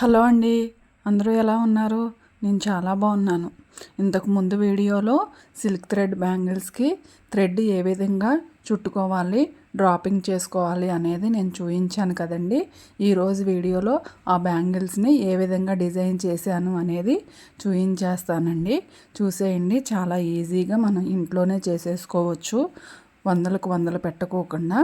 Hello అండి, అందరూ ఎలా ఉన్నారు? నేను చాలా బాగున్నాను. ఇంతకు ముందు వీడియోలో సిల్క్ థ్రెడ్ బ్యాంగిల్స్కి థ్రెడ్ ఏ విధంగా చుట్టుకోవాలి, డ్రాపింగ్ చేసుకోవాలి అనేది నేను చూపించాను కదండి. ఈరోజు వీడియోలో ఆ బ్యాంగిల్స్ని ఏ విధంగా డిజైన్ చేశాను అనేది చూపించేస్తానండి. చూసేయండి, చాలా ఈజీగా మనం ఇంట్లోనే చేసేసుకోవచ్చు, వందలకు వందలు పెట్టకోకుండా.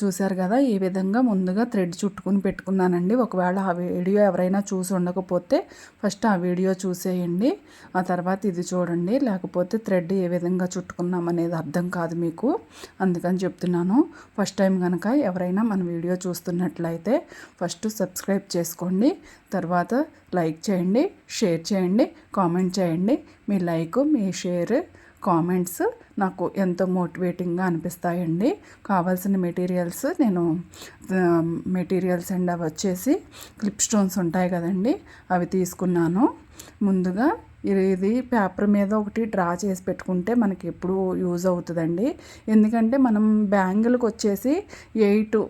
చూశారు కదా, ఈ విధంగా ముందుగా థ్రెడ్ చుట్టుకుని పెట్టుకున్నానండి. ఒకవేళ ఆ వీడియో ఎవరైనా చూసి ఉండకపోతే ఫస్ట్ ఆ వీడియో చూసేయండి, ఆ తర్వాత ఇది చూడండి. లేకపోతే థ్రెడ్ ఏ విధంగా చుట్టుకున్నాం అనేది అర్థం కాదు మీకు, అందుకని చెప్తున్నాను. ఫస్ట్ టైం కనుక ఎవరైనా మన వీడియో చూస్తున్నట్లయితే ఫస్ట్ సబ్స్క్రైబ్ చేసుకోండి, తర్వాత లైక్ చేయండి, షేర్ చేయండి, కామెంట్ చేయండి. మీ లైక్, మీ షేర్, కామెంట్స్ నాకు ఎంతో మోటివేటింగ్గా అనిపిస్తాయండి. కావాల్సిన మెటీరియల్స్ అండ్ అవి వచ్చేసి క్లిప్ స్టోన్స్ ఉంటాయి కదండి, అవి తీసుకున్నాను. ముందుగా ఇది పేపర్ మీద ఒకటి డ్రా చేసి పెట్టుకుంటే మనకి ఎప్పుడు యూజ్ అవుతుందండి. ఎందుకంటే మనం బ్యాంగిల్కి వచ్చేసి 8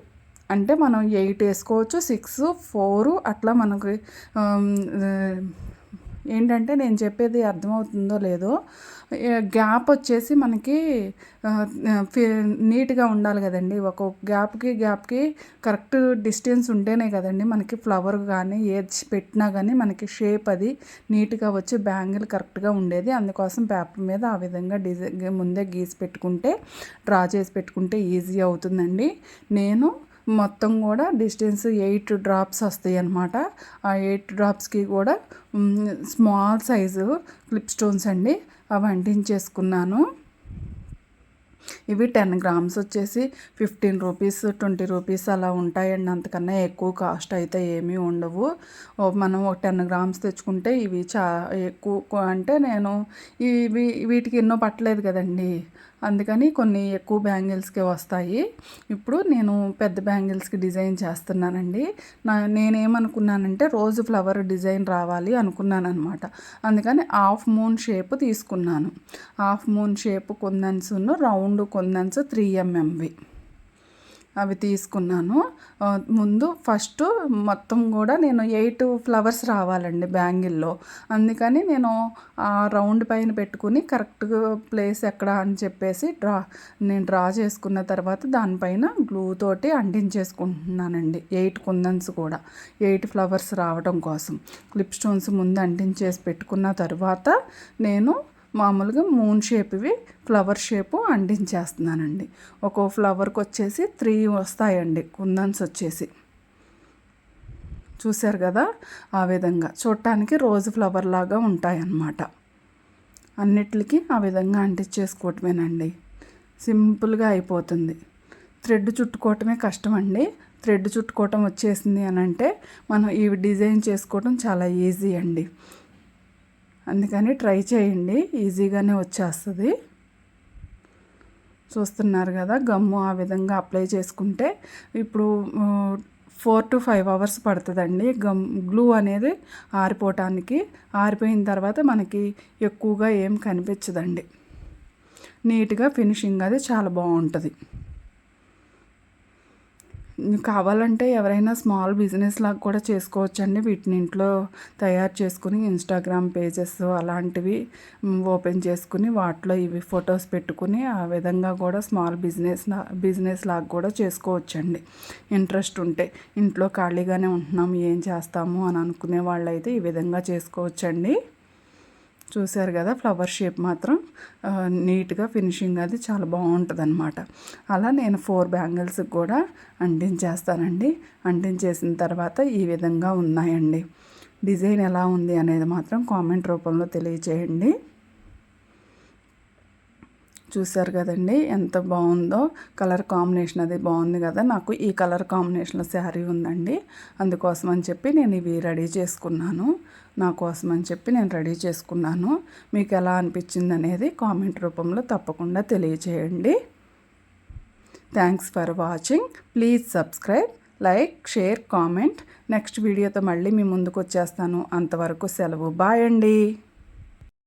అంటే మనం 8 వేసుకోవచ్చు, 6, 4 అట్లా మనకి ఏంటంటే నేను చెప్పేది అర్థమవుతుందో లేదో, గ్యాప్ వచ్చేసి మనకి నీట్గా ఉండాలి కదండి. ఒక గ్యాప్కి కరెక్ట్ డిస్టెన్స్ ఉంటేనే కదండి మనకి ఫ్లవర్ కానీ ఏది పెట్టినా కానీ మనకి షేప్ అది నీట్గా వచ్చి బ్యాంగిల్ కరెక్ట్గా ఉండేది. అందుకోసం పేపర్ మీద ఆ విధంగా డిజైన్ ముందే గీసి పెట్టుకుంటే, డ్రా చేసి పెట్టుకుంటే ఈజీ అవుతుందండి. నేను మొత్తం కూడా డిస్టెన్స్ 8 డ్రాప్స్ వస్తాయి అన్నమాట. ఆ 8 డ్రాప్స్కి కూడా స్మాల్ సైజు క్లిప్ స్టోన్స్ అండి, అవి అంటించేసుకున్నాను. ఇవి 10 గ్రామ్స్ వచ్చేసి 15 రూపీస్, 20 రూపీస్ అలా ఉంటాయండి. అంతకన్నా ఎక్కువ కాస్ట్ అయితే ఏమీ ఉండవు. మనం ఒక 10 గ్రామ్స్ తెచ్చుకుంటే ఇవి ఎక్కువ, అంటే నేను వీటికి ఎన్నో పట్టలేదు కదండి, అందుకని కొన్ని ఎక్కువ బ్యాంగిల్స్కే వస్తాయి. ఇప్పుడు నేను పెద్ద బ్యాంగిల్స్కి డిజైన్ చేస్తున్నానండి. నేనేమనుకున్నానంటే రోజు ఫ్లవర్ డిజైన్ రావాలి అనుకున్నాను అనమాట. అందుకని హాఫ్ మూన్ షేప్ తీసుకున్నాను. హాఫ్ మూన్ షేప్ కుందన్స్ను, రౌండ్ కుందన్స్ 3mm అవి తీసుకున్నాను. ముందు ఫస్ట్ మొత్తం కూడా నేను 8 ఫ్లవర్స్ రావాలండి బ్యాంగిల్లో, అందుకని నేను ఆ రౌండ్ పైన పెట్టుకుని కరెక్ట్గా ప్లేస్ ఎక్కడ అని చెప్పేసి నేను డ్రా చేసుకున్న తర్వాత దానిపైన గ్లూ తోటి అంటించేసుకుంటున్నానండి. 8 కుందన్స్ కూడా 8 ఫ్లవర్స్ రావడం కోసం క్లిప్ స్టోన్స్ ముందు అంటించేసి పెట్టుకున్న తర్వాత నేను మామూలుగా మూన్ షేప్వి ఫ్లవర్ షేపు అంటించేస్తున్నానండి. ఒక్కో ఫ్లవర్కి వచ్చేసి 3 వస్తాయండి కుందన్స్ వచ్చేసి. చూశారు కదా, ఆ విధంగా చూడటానికి రోజు ఫ్లవర్ లాగా ఉంటాయన్నమాట. అన్నిటికీ ఆ విధంగా అంటించేసుకోవటమేనండి, సింపుల్గా అయిపోతుంది. థ్రెడ్ చుట్టుకోవటమే కష్టం అండి. థ్రెడ్ చుట్టుకోవటం వచ్చేసింది అని అంటే మనం ఈ డిజైన్ చేసుకోవటం చాలా ఈజీ అండి. అందుకని ట్రై చేయండి, ఈజీగానే వచ్చేస్తుంది. చూస్తున్నారు కదా, గమ్ము ఆ విధంగా అప్లై చేసుకుంటే ఇప్పుడు 4 to 5 అవర్స్ పడుతుందండి గ్లూ అనేది ఆరిపోవటానికి. ఆరిపోయిన తర్వాత మనకి ఎక్కువగా ఏం కనిపించదండి, నీట్గా ఫినిషింగ్ అది చాలా బాగుంటుంది. కావాలంటే ఎవరైనా స్మాల్ బిజినెస్ లాగా కూడా చేసుకోవచ్చండి. వీటిని ఇంట్లో తయారు చేసుకుని ఇన్స్టాగ్రామ్ పేజెస్ అలాంటివి ఓపెన్ చేసుకుని వాటిలో ఇవి ఫొటోస్ పెట్టుకుని ఆ విధంగా కూడా స్మాల్ బిజినెస్ లాగా కూడా చేసుకోవచ్చండి. ఇంట్రెస్ట్ ఉంటే, ఇంట్లో ఖాళీగానే ఉంటున్నాం ఏం చేస్తాము అని అనుకునే వాళ్ళైతే ఈ విధంగా చేసుకోవచ్చండి. చూశారు కదా, ఫ్లవర్ షేప్ మాత్రం నీట్గా ఫినిషింగ్ అది చాలా బాగుంటుంది అనమాట. అలా నేను 4 బ్యాంగిల్స్కి కూడా అంటించేస్తానండి. అంటించేసిన తర్వాత ఈ విధంగా ఉన్నాయండి. డిజైన్ ఎలా ఉంది అనేది మాత్రం కామెంట్ రూపంలో తెలియచేయండి. చూశారు కదండి ఎంత బాగుందో, కలర్ కాంబినేషన్ అది బాగుంది కదా. నాకు ఈ కలర్ కాంబినేషన్లో శారీ ఉందండి, అందుకోసం అని చెప్పి నేను ఇవి రెడీ చేసుకున్నాను. నా కోసం అని చెప్పి నేను రెడీ చేసుకున్నాను. మీకు ఎలా అనిపించింది అనేది కామెంట్ రూపంలో తప్పకుండా తెలియచేయండి. Thanks for watching. Please subscribe, like, share, comment. Next వీడియోతో మళ్ళీ మీ ముందుకు వచ్చేస్తాను. అంతవరకు సెలవు. బాయ్ అండి.